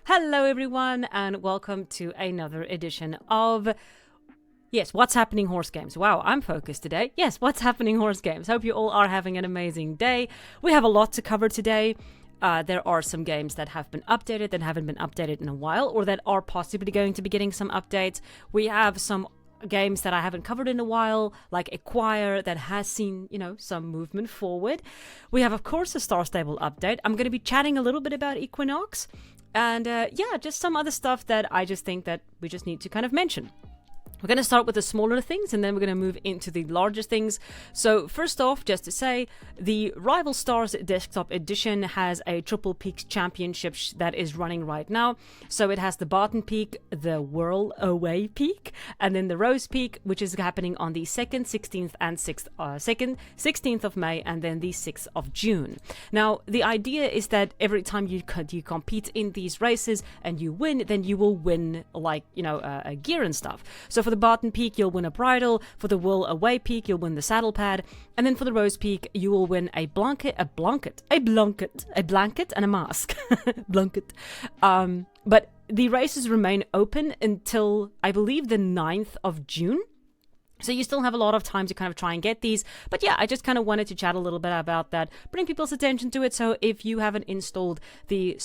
Hello everyone and welcome to another edition of What's Happening Horse Games. Wow, I'm focused today. Yes, What's Happening Horse Games. Hope you all are having an amazing day. We have a lot to cover today. There are some games that have been updated that haven't been updated in a while, or that are possibly going to be getting some updates. We have some games that I haven't covered in a while, like Equire, that has seen, some movement forward. We have, of course, a Star Stable update. I'm going to be chatting a little bit about Equinox. And just some other stuff that I just think that we just need to kind of mention. We're going to start with the smaller things, and then we're going to move into the larger things. So first off, just to say, the Rival Stars Desktop Edition has a Triple Peaks Championship that is running right now. So it has the Barton Peak, the Whirl Away Peak, and then the Rose Peak, which is happening on the 2nd, 16th, and 16th of May, and then the 6th of June. Now, the idea is that every time you compete in these races and you win, then you will win, a gear and stuff. So for the Barton Peak, you'll win a bridle. For the Whirl Away Peak, you'll win the saddle pad. And then for the Rose Peak, you will win a blanket, and a mask. Blanket. But the races remain open until, I believe, the 9th of June. So you still have a lot of time to kind of try and get these. But yeah, I just kind of wanted to chat a little bit about that, bring people's attention to it. So if you haven't installed the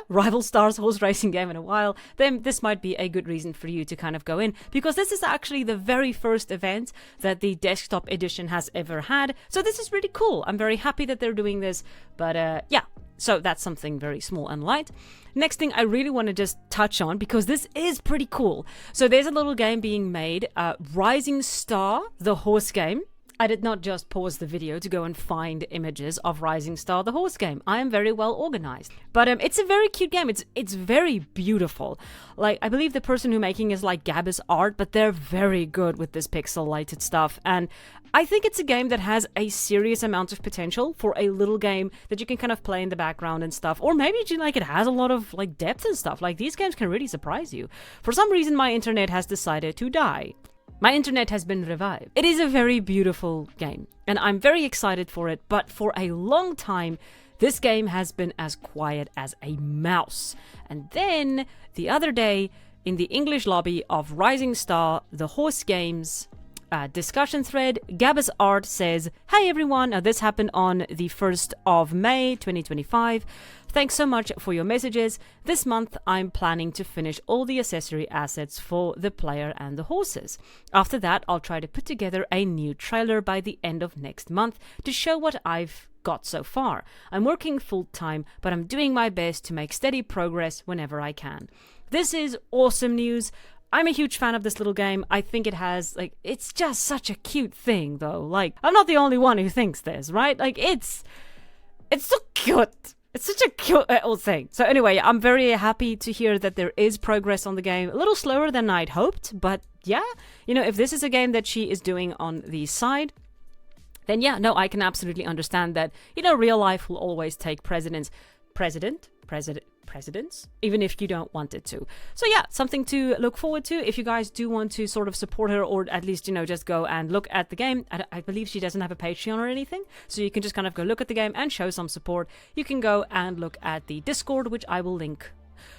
Rival Stars horse racing game in a while, then this might be a good reason for you to kind of go in, because this is actually the very first event that the desktop edition has ever had. So this is really cool. I'm very happy that they're doing this. But so that's something very small and light. Next thing I really want to just touch on, because this is pretty cool. So there's a little game being made, Rising Star, the horse game. I did not just pause the video to go and find images of Rising Star, the horse game. I am very well organized. But it's a very cute game. It's very beautiful. Like, I believe the person who's making is like Gabby's Art, but they're very good with this pixel lighted stuff. And I think it's a game that has a serious amount of potential for a little game that you can kind of play in the background and stuff. Or maybe it has a lot of depth and stuff. Like, these games can really surprise you. For some reason, my internet has decided to die. My internet has been revived. It is a very beautiful game, and I'm very excited for it, but for a long time, this game has been as quiet as a mouse. And then, the other day, in the English lobby of Rising Star, the horse games discussion thread, Gabby's Art says, "Hey everyone, this happened on the 1st of May 2025. Thanks so much for your messages. This month I'm planning to finish all the accessory assets for the player and the horses. After that, I'll try to put together a new trailer by the end of next month to show what I've got so far. I'm working full time, but I'm doing my best to make steady progress whenever I can." This is awesome news. I'm a huge fan of this little game. I think it has, it's just such a cute thing, though. I'm not the only one who thinks this, right? It's so cute. It's such a cute little thing. So anyway, I'm very happy to hear that there is progress on the game. A little slower than I'd hoped, but yeah. If this is a game that she is doing on the side, then yeah, no, I can absolutely understand that, real life will always take precedence, even if you don't want it to. So yeah, something to look forward to if you guys do want to sort of support her, or at least, just go and look at the game. I believe she doesn't have a Patreon or anything, so you can just kind of go look at the game and show some support. You can go and look at the Discord, which I will link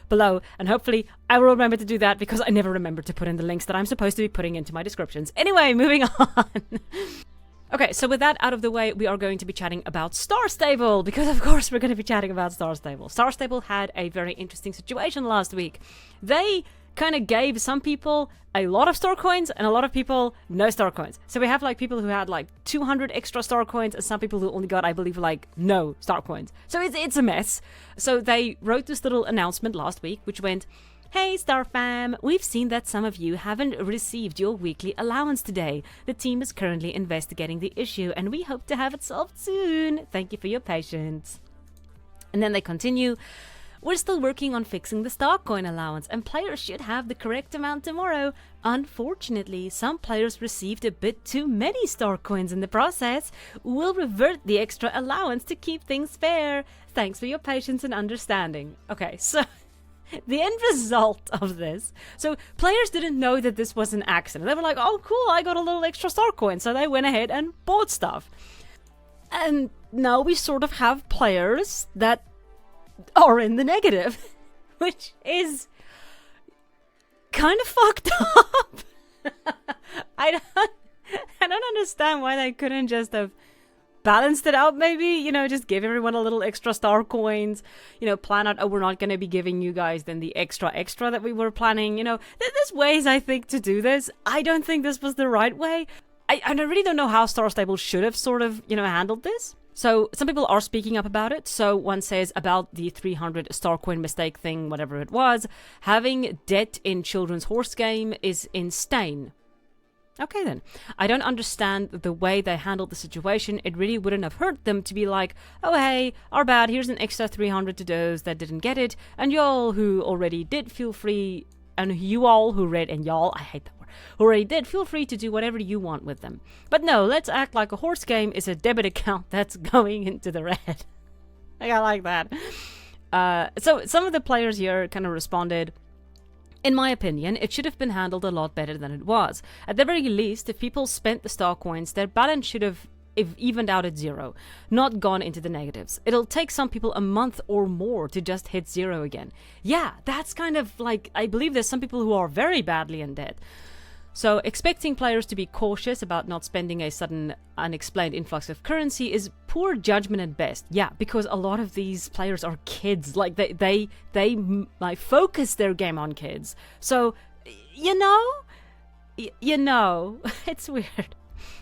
below, and hopefully I will remember to do that, because I never remember to put in the links that I'm supposed to be putting into my descriptions. Anyway, moving on. Okay, so with that out of the way, we are going to be chatting about Star Stable, because of course we're going to be chatting about Star Stable. Star Stable had a very interesting situation last week. They kind of gave some people a lot of star coins and a lot of people no star coins. So we have people who had 200 extra star coins, and some people who only got, I believe, no star coins. So it's a mess. So they wrote this little announcement last week, which went, "Hey Star Fam, we've seen that some of you haven't received your weekly allowance today. The team is currently investigating the issue and we hope to have it solved soon. Thank you for your patience." And then they continue, "We're still working on fixing the star coin allowance and players should have the correct amount tomorrow. Unfortunately, some players received a bit too many star coins in the process. We'll revert the extra allowance to keep things fair. Thanks for your patience and understanding." Okay, so the end result of this, so players didn't know that this was an accident. They were like, "Oh cool, I got a little extra star coin," so they went ahead and bought stuff. And now we sort of have players that are in the negative. which is kind of fucked up. I don't understand why they couldn't just have balanced it out, maybe, you know, just give everyone a little extra star coins, you know, plan out, oh, we're not going to be giving you guys then the extra that we were planning, you know. There's ways, I think, to do this. I don't think this was the right way. I really don't know how Star Stable should have sort of, you know, handled this. So some people are speaking up about it. So one says about the 300 star coin mistake thing, whatever it was, having debt in children's horse game is insane. Okay then. I don't understand the way they handled the situation. It really wouldn't have hurt them to be like, oh hey, our bad, here's an extra 300 to those that didn't get it, and y'all who already did feel free, and you all who read, and y'all, I hate that word, who already did, feel free to do whatever you want with them. But no, let's act like a horse game is a debit account that's going into the red. I like that. So some of the players here kind of responded, in my opinion, it should have been handled a lot better than it was. At the very least, if people spent the star coins, their balance should have evened out at 0, not gone into the negatives. It'll take some people a month or more to just hit 0 again. Yeah, that's kind of like, I believe there's some people who are very badly in debt. So expecting players to be cautious about not spending a sudden unexplained influx of currency is poor judgment at best. Yeah, because a lot of these players are kids. Like they like focus their game on kids. So you know, it's weird.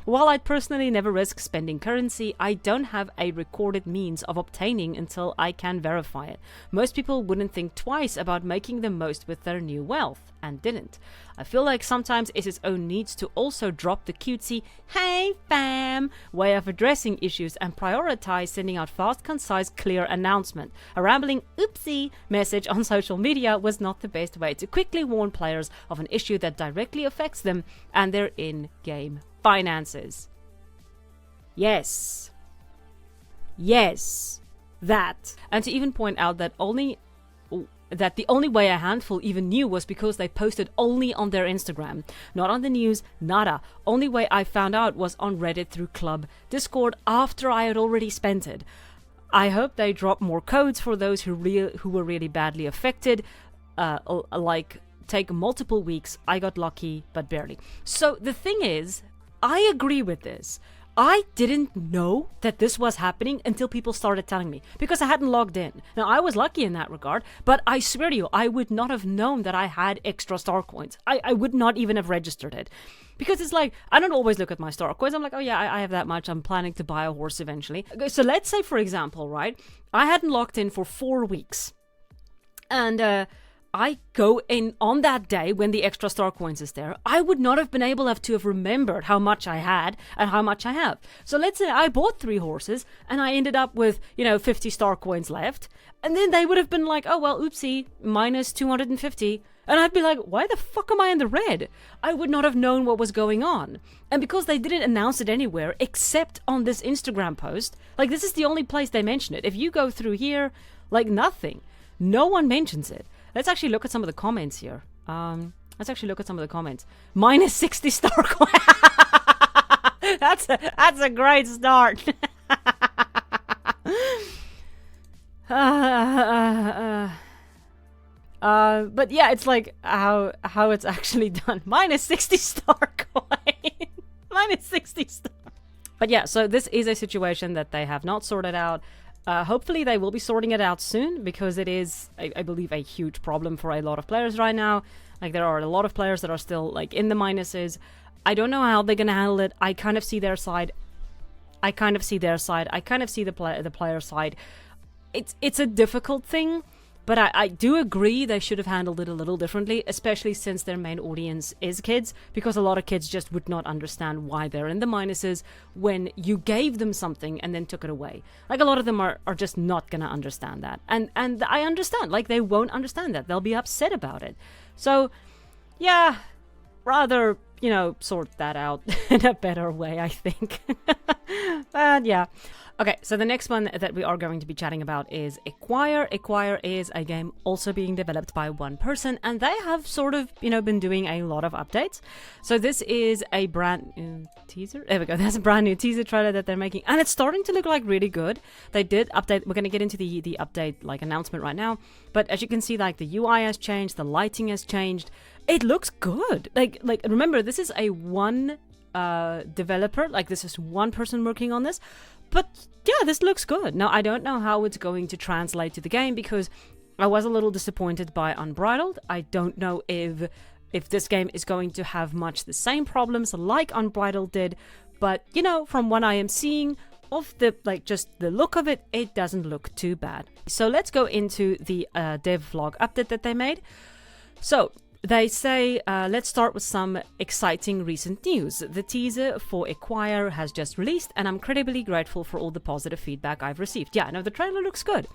While I'd personally never risk spending currency, I don't have a recorded means of obtaining until I can verify it. Most people wouldn't think twice about making the most with their new wealth, and didn't. I feel like sometimes SSO needs to also drop the cutesy, hey fam, way of addressing issues and prioritize sending out fast, concise, clear announcement. A rambling oopsie message on social media was not the best way to quickly warn players of an issue that directly affects them and their in-game finances. Yes, that. And to even point out that the only way a handful even knew was because they posted only on their Instagram, not on the news, nada. Only way I found out was on Reddit through Club Discord after I had already spent it. I hope they drop more codes for those who were really badly affected, like take multiple weeks. I got lucky, but barely. So the thing is, I agree with this. I didn't know that this was happening until people started telling me, because I hadn't logged in. Now, I was lucky in that regard, but I swear to you, I would not have known that I had extra star coins. I would not even have registered it. Because it's like, I don't always look at my star coins. I'm like, oh yeah, I have that much. I'm planning to buy a horse eventually. Okay, so let's say, for example, right, I hadn't logged in for 4 weeks. And, I go in on that day when the extra star coins is there. I would not have been able to have remembered how much I had and how much I have. So let's say I bought 3 horses and I ended up with, 50 star coins left. And then they would have been like, oh, well, oopsie, minus 250. And I'd be like, why the fuck am I in the red? I would not have known what was going on. And because they didn't announce it anywhere except on this Instagram post, like this is the only place they mention it. If you go through here, like nothing. No one mentions it. Let's actually look at some of the comments here. Minus 60 star coin. That's a great start. But yeah, it's like how it's actually done. Minus 60 star coin. Minus 60 star. But yeah, so this is a situation that they have not sorted out. Hopefully they will be sorting it out soon, because it is, I believe, a huge problem for a lot of players right now. Like, there are a lot of players that are still, like, in the minuses. I don't know how they're going to handle it. I kind of see their side. I kind of see their side. I kind of see the player side. It's a difficult thing, but I do agree they should have handled it a little differently, especially since their main audience is kids, because a lot of kids just would not understand why they're in the minuses when you gave them something and then took it away. Like, a lot of them are just not going to understand that. And I understand. Like, they won't understand that. They'll be upset about it. So, yeah, rather, sort that out in a better way, I think. But yeah. Okay, so the next one that we are going to be chatting about is Equire. Equire is a game also being developed by one person, and they have sort of, been doing a lot of updates. So this is a brand new teaser. There we go. That's a brand new teaser trailer that they're making, and it's starting to look like really good. They did update. We're going to get into the update like announcement right now, but as you can see, like the UI has changed, the lighting has changed. It looks good. Like remember, this is a one developer. Like this is one person working on this. But yeah, this looks good. Now, I don't know how it's going to translate to the game because I was a little disappointed by Unbridled. I don't know if this game is going to have much the same problems like Unbridled did. But, from what I am seeing of the, just the look of it, it doesn't look too bad. So let's go into the dev vlog update that they made. So they say, let's start with some exciting recent news. The teaser for Equire has just released, and I'm incredibly grateful for all the positive feedback I've received. Yeah, no, the trailer looks good.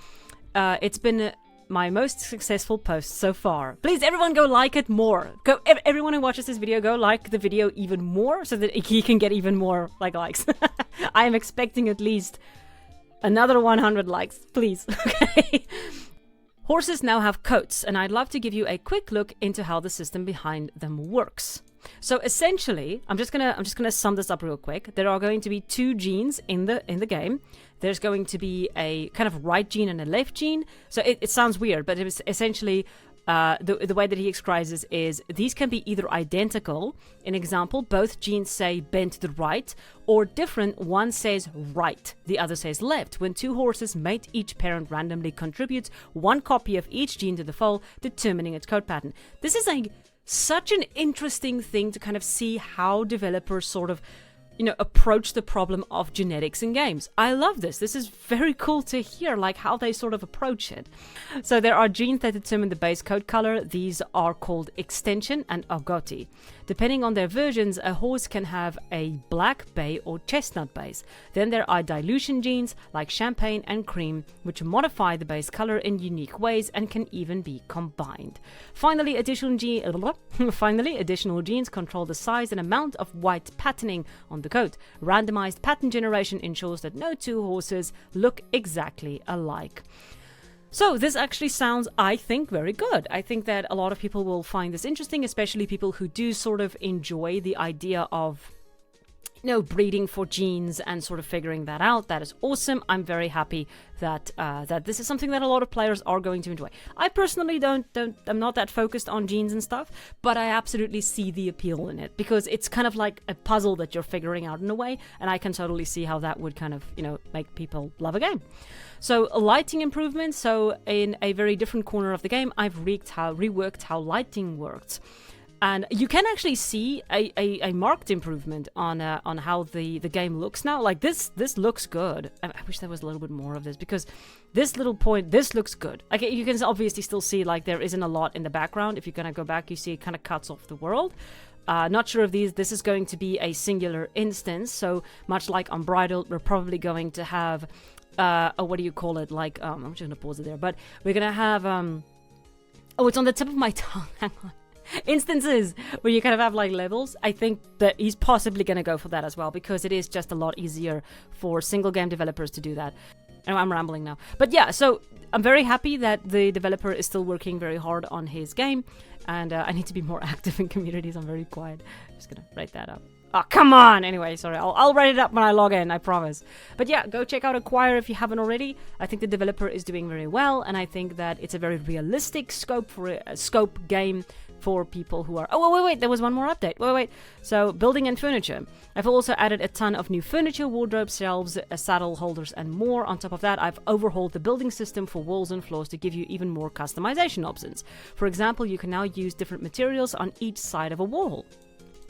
It's been my most successful post so far. Please, everyone go like it more. Go, everyone who watches this video, go like the video even more so that he can get even more likes. I am expecting at least another 100 likes, please. Okay. Horses now have coats, and I'd love to give you a quick look into how the system behind them works. So essentially, I'm just gonna sum this up real quick. There are going to be two genes in the game. There's going to be a kind of right gene and a left gene. So it sounds weird, but it was essentially the way that he describes this is these can be either identical. In example, both genes say bend to the right, or different. One says right, the other says left. When two horses mate, each parent randomly contributes one copy of each gene to the foal, determining its coat pattern. This is such an interesting thing to kind of see how developers sort of approach the problem of genetics in games. I love this. This is very cool to hear, like how they sort of approach it. So there are genes that determine the base coat color. These are called extension and agouti. Depending on their versions, a horse can have a black, bay, or chestnut base. Then there are dilution genes like champagne and cream, which modify the base color in unique ways and can even be combined. Finally, additional genes control the size and amount of white patterning on the coat. Randomized pattern generation ensures that no two horses look exactly alike. So this actually sounds, I think, very good. I think that a lot of people will find this interesting, especially people who do sort of enjoy the idea of breeding for genes and sort of figuring that out. That is awesome. I'm very happy that that this is something that a lot of players are going to enjoy. I personally I'm not that focused on genes and stuff, but I absolutely see the appeal in it because it's kind of like a puzzle that you're figuring out in a way, and I can totally see how that would kind of, make people love a game. So lighting improvements. So in a very different corner of the game, I've reworked how lighting works. And you can actually see a marked improvement on how the game looks now. Like this looks good. I wish there was a little bit more of this because this looks good. Like you can obviously still see like there isn't a lot in the background. If you're gonna go back, you see it kind of cuts off the world. Not sure if this is going to be a singular instance. So much like Unbridled, we're probably going to have what do you call it? Like I'm just gonna pause it there. But we're gonna have oh, it's on the tip of my tongue. Hang on. Instances where you kind of have like levels. I think that he's possibly going to go for that as well because it is just a lot easier for single game developers to do that. Anyway, I'm rambling now. But yeah, so I'm very happy that the developer is still working very hard on his game, and I need to be more active in communities. I'm very quiet. I'm just going to write that up. Oh, come on! Anyway, sorry. I'll write it up when I log in, I promise. But yeah, go check out Equire if you haven't already. I think the developer is doing very well, and I think that it's a very realistic scope game for people who are... Oh, wait, there was one more update. Wait. So, building and furniture. I've also added a ton of new furniture, wardrobes, shelves, saddle holders, and more. On top of that, I've overhauled the building system for walls and floors to give you even more customization options. For example, you can now use different materials on each side of a wall.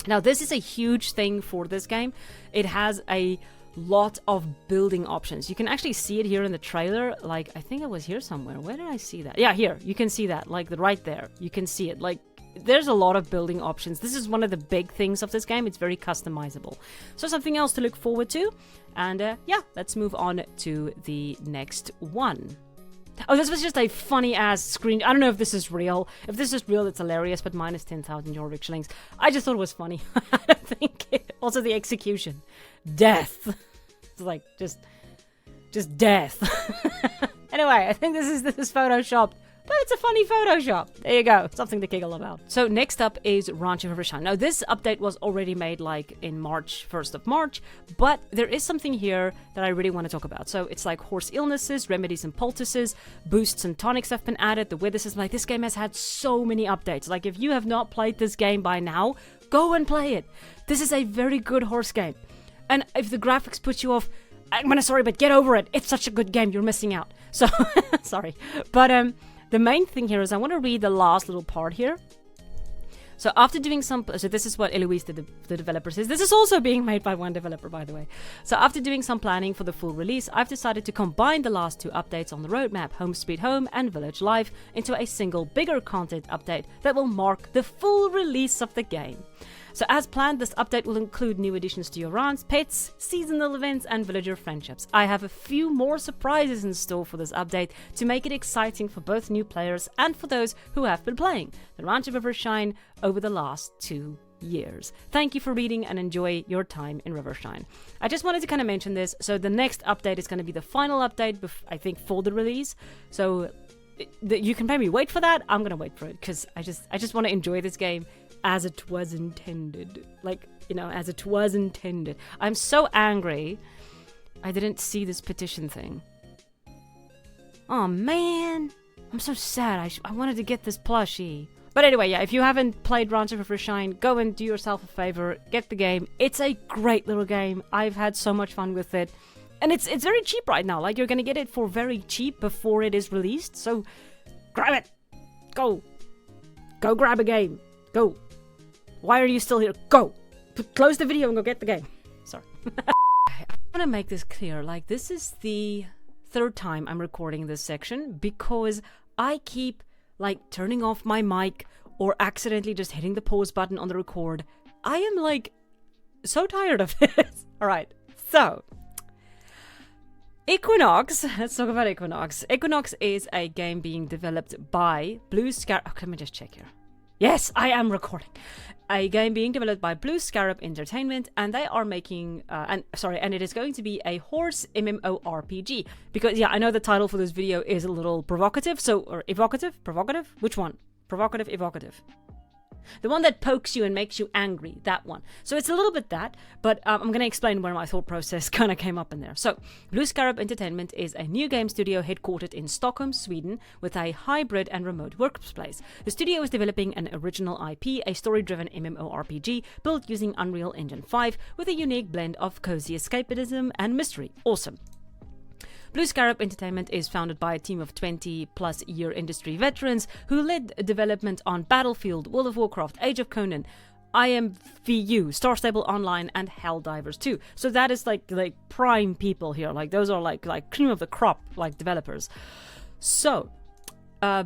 Now, this is a huge thing for this game. It has a lot of building options. You can actually see it here in the trailer. Like, I think it was here somewhere. Where did I see that? Yeah, here. You can see that. Like, right there. You can see it. Like, there's a lot of building options. This is one of the big things of this game. It's very customizable. So something else to look forward to. And yeah, let's move on to the next one. Oh, this was just a funny ass screen. I don't know if this is real. If this is real, it's hilarious, but minus 10,000 euro shillings. I just thought it was funny. I don't think it. Also, the execution. Death. It's like just death. Anyway, I think this is photoshopped, but it's a funny Photoshop. There you go, something to giggle about. So next up is Ranch of Rivershine. Now this update was already made like in March, 1st of March, but there is something here that I really want to talk about. So it's like horse illnesses, remedies and poultices, boosts and tonics have been added. The weather system, like this game has had so many updates. Like if you have not played this game by now, go and play it. This is a very good horse game. And if the graphics put you off, I'm sorry, but get over it. It's such a good game, you're missing out. So, sorry. But the main thing here is I want to read the last little part here. So after doing so this is what Eloise, the developer, says. This is also being made by one developer, by the way. So after doing some planning for the full release, I've decided to combine the last two updates on the roadmap, Home Sweet Home and Village Life, into a single bigger content update that will mark the full release of the game. So as planned, this update will include new additions to your runs, pets, seasonal events, and villager friendships. I have a few more surprises in store for this update to make it exciting for both new players and for those who have been playing the Ranch of Rivershine over the last 2 years. Thank you for reading and enjoy your time in Rivershine. I just wanted to kind of mention this. So the next update is going to be the final update, I think, for the release. So you can maybe wait for that. I'm going to wait for it because I just want to enjoy this game as it was intended. Like, you know, as it was intended. I'm so angry I didn't see this petition thing. Oh man, I'm so sad. I wanted to get this plushie. But anyway, yeah, if you haven't played Ranch of Rivershine, go and do yourself a favor, get the game. It's a great little game. I've had so much fun with it. And it's very cheap right now. Like, you're gonna get it for very cheap before it is released. So grab it. Go grab a game. Go. Why are you still here? Go! Close the video and go get the game. Sorry. I want to make this clear. Like, this is the third time I'm recording this section because I keep, like, turning off my mic or accidentally just hitting the pause button on the record. I am, like, so tired of this. Alright, so Equinox. Let's talk about Equinox. Equinox is a game being developed by Blue Scarab. Oh, let me just check here. Yes, I am recording. A game being developed by Blue Scarab Entertainment, and they are making, and it is going to be a horse MMORPG. Because, yeah, I know the title for this video is a little provocative, or evocative? Provocative? Which one? Provocative, evocative. The one that pokes you and makes you angry, that one. So it's a little bit that, but I'm going to explain where my thought process kind of came up in there. So, Blue Scarab Entertainment is a new game studio headquartered in Stockholm, Sweden, with a hybrid and remote workplace. The studio is developing an original IP, a story-driven MMORPG built using Unreal Engine 5 with a unique blend of cozy escapism and mystery. Awesome. Blue Scarab Entertainment is founded by a team of 20-plus-year industry veterans who led development on Battlefield, World of Warcraft, Age of Conan, IMVU, Star Stable Online, and Helldivers 2. So that is like prime people here. Like, those are like cream of the crop, like, developers. So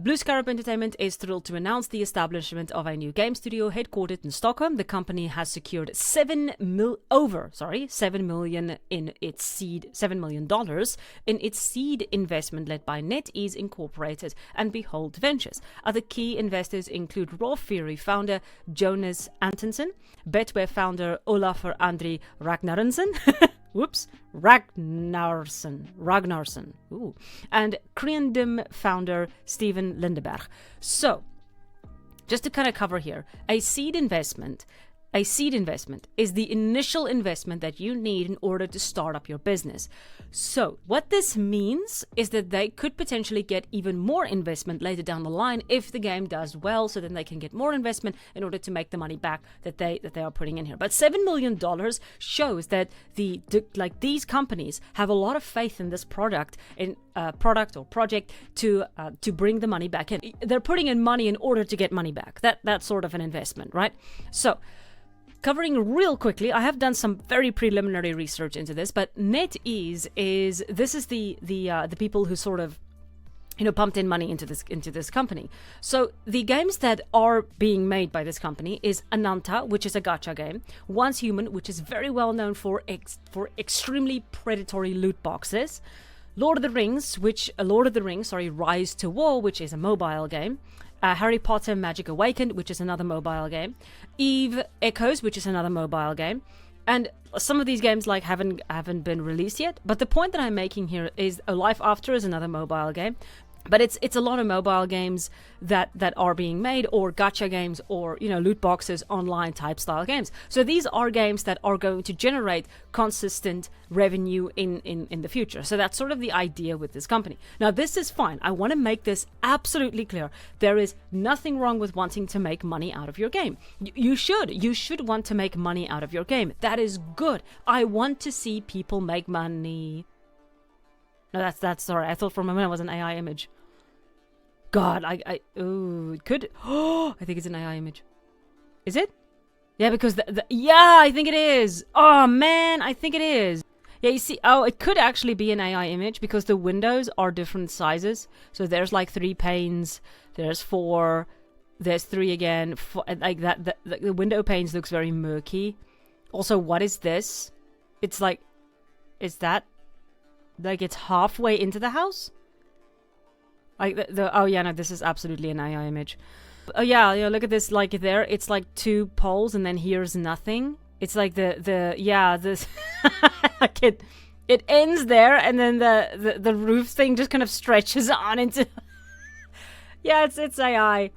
Blue Scarab Entertainment is thrilled to announce the establishment of a new game studio headquartered in Stockholm. The company has secured $7 million in its seed investment led by NetEase Incorporated and Behold Ventures. Other key investors include Raw Fury founder Jonas Antonsen, Betware founder Olafur Andri Ragnarsson. Whoops, Ragnarsson. Ooh. And Creandum founder Steven Lindeberg. So, just to kind of cover here, a seed investment is the initial investment that you need in order to start up your business. So what this means is that they could potentially get even more investment later down the line if the game does well, so then they can get more investment in order to make the money back that they are putting in here. But $7 million shows that these companies have a lot of faith in this product or project to bring the money back in. They're putting in money in order to get money back. That's sort of an investment, right? So, covering real quickly, I have done some very preliminary research into this, but NetEase is the people who sort of, you know, pumped in money into this company. So the games that are being made by this company is Ananta, which is a gacha game, Once Human, which is very well known for extremely predatory loot boxes, Lord of the Rings, Rise to War, which is a mobile game, Harry Potter Magic Awakened, which is another mobile game, Eve Echoes, which is another mobile game, And some of these games like haven't been released yet. But the point that I'm making here is A Life After is another mobile game. But it's a lot of mobile games that are being made, or gacha games, or loot boxes, online type style games. So these are games that are going to generate consistent revenue in the future. So that's sort of the idea with this company. Now this is fine. I want to make this absolutely clear. There is nothing wrong with wanting to make money out of your game. You should want to make money out of your game. That is good. I want to see people make money. No, that's sorry. I thought for a moment it was an AI image. God, it could. Oh, I think it's an AI image. Is it? Yeah, because yeah, I think it is. Oh man, I think it is. Yeah, you see, it could actually be an AI image because the windows are different sizes. So there's like 3 panes, there's 4, there's 3 again. Like that, the window panes looks very murky. Also, what is this? It's like, is that like it's halfway into the house? Like oh yeah, no, this is absolutely an AI image. Oh yeah, look at this. Like there, it's like 2 poles, and then here's nothing. It's like this. Like it ends there, and then the roof thing just kind of stretches on into. Yeah, it's AI.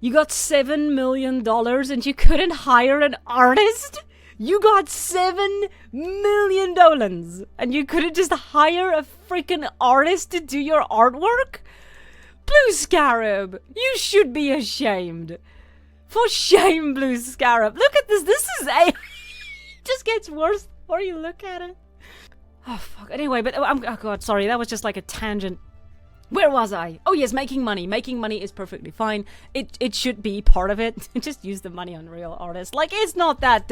You got $7 million, and you couldn't hire an artist. You got $7 million, and you couldn't just hire a freaking artist to do your artwork? Blue Scarab, you should be ashamed. For shame, Blue Scarab. Look at this. This is a... It just gets worse the more you look at it. Oh, fuck. Anyway, but... Oh, God, sorry. That was just like a tangent. Where was I? Oh yes, making money. Making money is perfectly fine. It should be part of it. Just use the money on real artists. Like, it's not that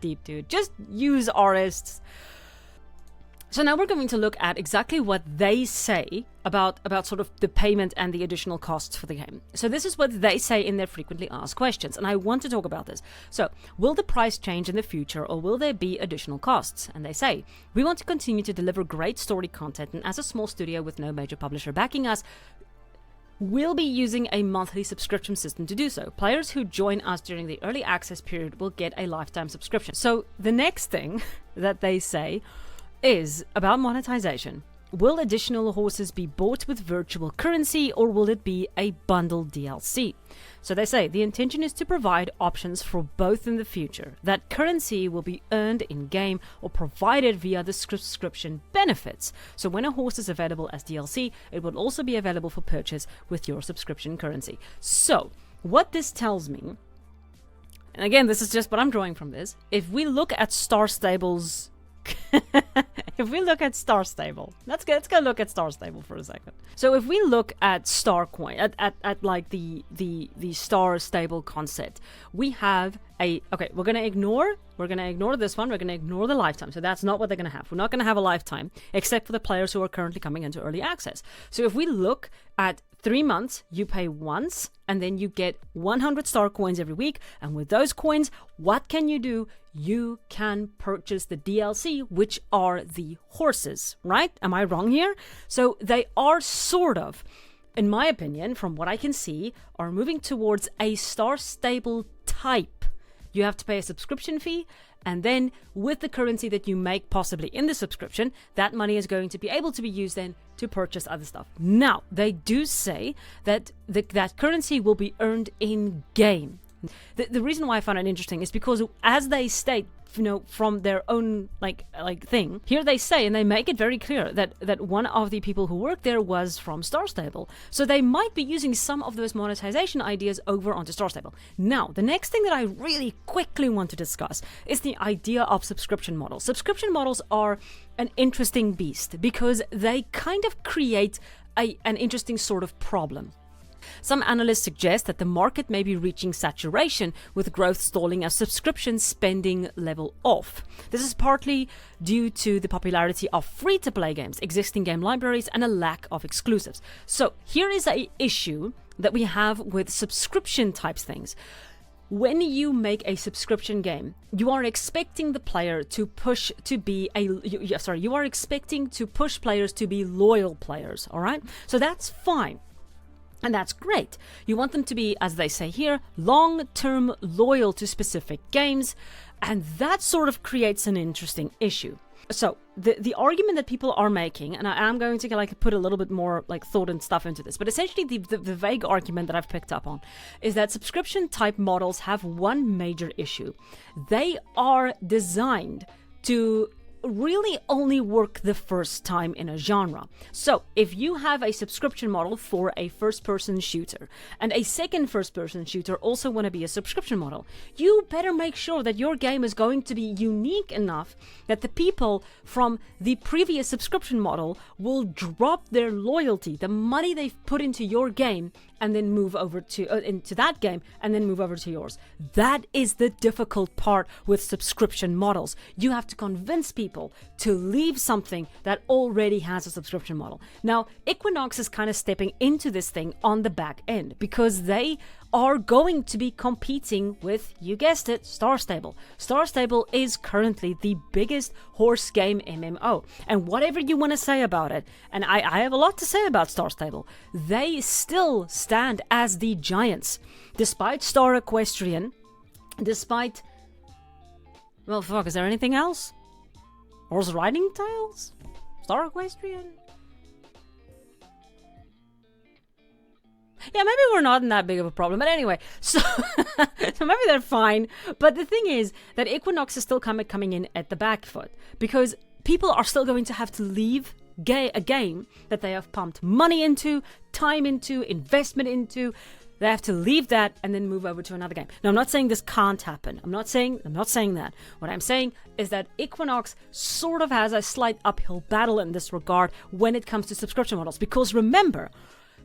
deep, dude. Just use artists. So now we're going to look at exactly what they say about sort of the payment and the additional costs for the game. So this is what they say in their frequently asked questions, and I want to talk about this. So, will the price change in the future, or will there be additional costs? And they say, we want to continue to deliver great story content, and as a small studio with no major publisher backing us, we'll be using a monthly subscription system to do so. Players who join us during the early access period will get a lifetime subscription. So the next thing that they say is about monetization. Will additional horses be bought with virtual currency, or will it be a bundled DLC? So they say the intention is to provide options for both in the future. That currency will be earned in-game or provided via the subscription benefits. So when a horse is available as DLC, it will also be available for purchase with your subscription currency. So what this tells me, and again, this is just what I'm drawing from this, if we look at Star Stable's if we look at Star Stable, let's go look at Star Stable for a second. So if we look at Starcoin, at like the Star Stable concept, we have okay, we're gonna ignore this one. We're gonna ignore the lifetime. So that's not what they're gonna have. We're not gonna have a lifetime, except for the players who are currently coming into early access. So if we look at 3 months, you pay once, and then you get 100 star coins every week. And with those coins, what can you do? You can purchase the DLC, which are the horses, right? Am I wrong here? So they are sort of, in my opinion, from what I can see, are moving towards a Star Stable type. You have to pay a subscription fee, and then with the currency that you make possibly in the subscription, that money is going to be able to be used then to purchase other stuff. Now, they do say that that currency will be earned in-game. The reason why I found it interesting is because, as they state, from their own like thing, here they say, and they make it very clear that one of the people who worked there was from Star Stable. So they might be using some of those monetization ideas over onto Star Stable. Now, the next thing that I really quickly want to discuss is the idea of subscription models. Subscription models are an interesting beast because they kind of create an interesting sort of problem. Some analysts suggest that the market may be reaching saturation, with growth stalling as subscription spending level off. This is partly due to the popularity of free-to-play games, existing game libraries, and a lack of exclusives. So here is an issue that we have with subscription types things. When you make a subscription game, you are expecting the player to push to be you are expecting to push players to be loyal players, all right? So that's fine. And that's great. You want them to be, as they say here, long-term loyal to specific games, and that sort of creates an interesting issue. So the argument that people are making, and I am going to like put a little bit more like thought and stuff into this, but essentially the vague argument that I've picked up on is that subscription type models have one major issue. They are designed to really only work the first time in a genre. So if you have a subscription model for a first-person shooter and a second first-person shooter also want to be a subscription model, you better make sure that your game is going to be unique enough that the people from the previous subscription model will drop their loyalty, the money they've put into your game, and then move over to into that game and then move over to yours. That is the difficult part with subscription models. You have to convince people to leave something that already has a subscription model. Now, Equinox is kind of stepping into this thing on the back end because they are going to be competing with, you guessed it, Star Stable. Star Stable is currently the biggest horse game MMO. And whatever you want to say about it, and I have a lot to say about Star Stable, they still stand as the giants. Despite Star Equestrian, despite... Well, fuck, is there anything else? Horse riding tiles? Star Equestrian? Yeah, maybe we're not in that big of a problem. But anyway, so maybe they're fine. But the thing is that Equinox is still coming in at the back foot. Because people are still going to have to leave a game that they have pumped money into, time into, investment into. They have to leave that and then move over to another game. Now, I'm not saying this can't happen. I'm not saying that. What I'm saying is that Equinox sort of has a slight uphill battle in this regard when it comes to subscription models. Because remember,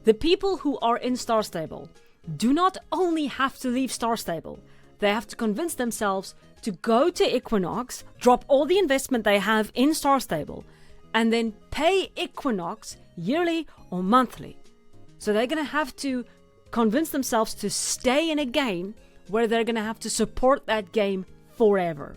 the people who are in Star Stable do not only have to leave Star Stable, they have to convince themselves to go to Equinox, drop all the investment they have in Star Stable, and then pay Equinox yearly or monthly. So they're going to have to convince themselves to stay in a game where they're going to have to support that game forever.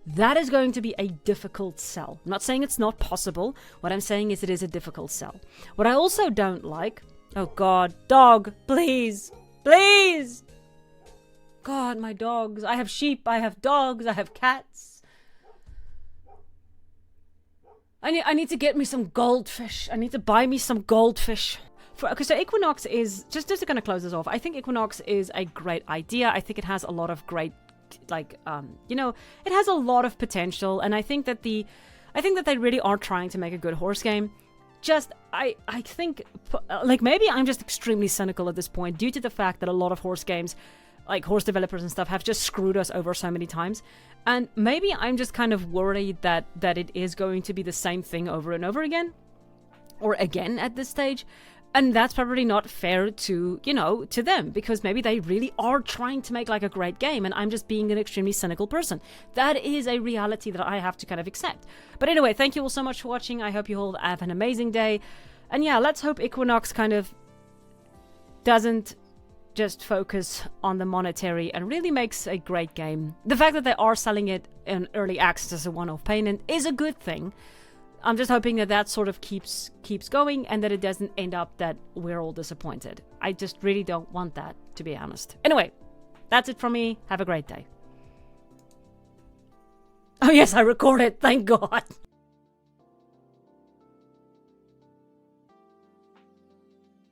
That is going to be a difficult sell. I'm not saying it's not possible. What I'm saying is it is a difficult sell. What I also don't like... Oh God, dog, please, please. God, my dogs. I have sheep, I have dogs, I have cats. I need to get me some goldfish. I need to buy me some goldfish. Okay, so Equinox is... Just to kind of close this off, I think Equinox is a great idea. I think it has a lot of great... it has a lot of potential, and I think that they really are trying to make a good horse game. I think, like, maybe I'm just extremely cynical at this point due to the fact that a lot of horse games, like horse developers and stuff, have just screwed us over so many times. And maybe I'm just kind of worried that it is going to be the same thing over and over again, or again at this stage. And that's probably not fair to, to them, because maybe they really are trying to make like a great game, and I'm just being an extremely cynical person. That is a reality that I have to kind of accept. But anyway, thank you all so much for watching. I hope you all have an amazing day. And yeah, let's hope Equinox kind of doesn't just focus on the monetary and really makes a great game. The fact that they are selling it in early access as a one-off payment is a good thing. I'm just hoping that sort of keeps going and that it doesn't end up that we're all disappointed. I just really don't want that, to be honest. Anyway, that's it from me. Have a great day. Oh yes, I recorded. Thank God.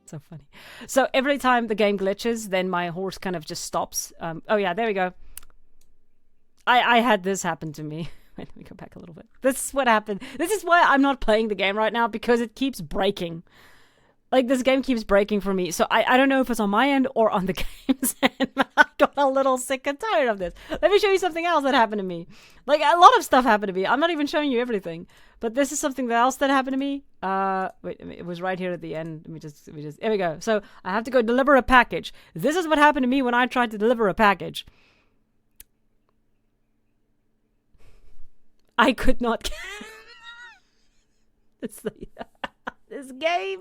So funny. So every time the game glitches, then my horse kind of just stops. Oh yeah, there we go. I had this happen to me. Wait, let me go back a little bit. This is what happened. This is why I'm not playing the game right now, because it keeps breaking. Like, this game keeps breaking for me. So I don't know if it's on my end or on the game's end. I got a little sick and tired of this. Let me show you something else that happened to me. Like, a lot of stuff happened to me. I'm not even showing you everything. But this is something else that happened to me. Wait, it was right here at the end. Let me just, here we go. So I have to go deliver a package. This is what happened to me when I tried to deliver a package. I could not. It's this game.